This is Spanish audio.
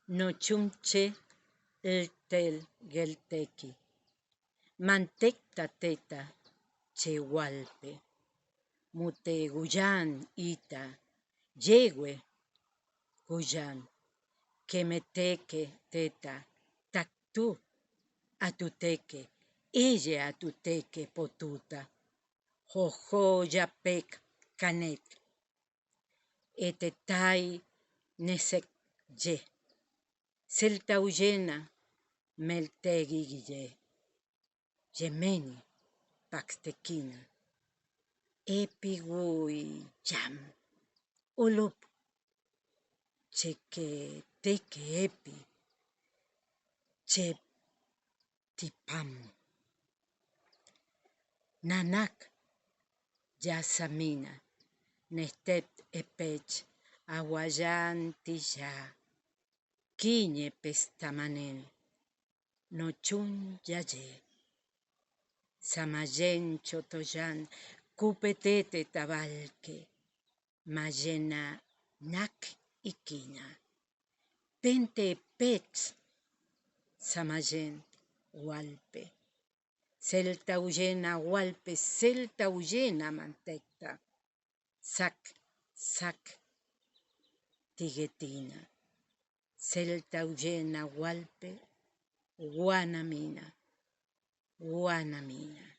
no chumche el tel gelteki. Mantecta teta chehualpe. Mute guyan ita yegue guyan. Que meteque teta tactu atuteque. Ella atuteque potuta. Jojo yapec canet. Etetai nesek ye. Celtauyena melteguille. Yemeni paxtequina. Epigui yam. Ulup. Cheque teque epi. Che tipam. Nanak yasamina. Nestet epech. Aguayanti ya. Quiñe pestamanen. No chun yaye. Samayen chotoyan. Cupetete tabalque. Mayena nak iquina. Pente pech. Samayen hualpe. Celta huyena hualpe. Celta huyena mantecta. Sac, sac. Tiguetina. Celta huyena hualpe. Guanamina. Guanamina.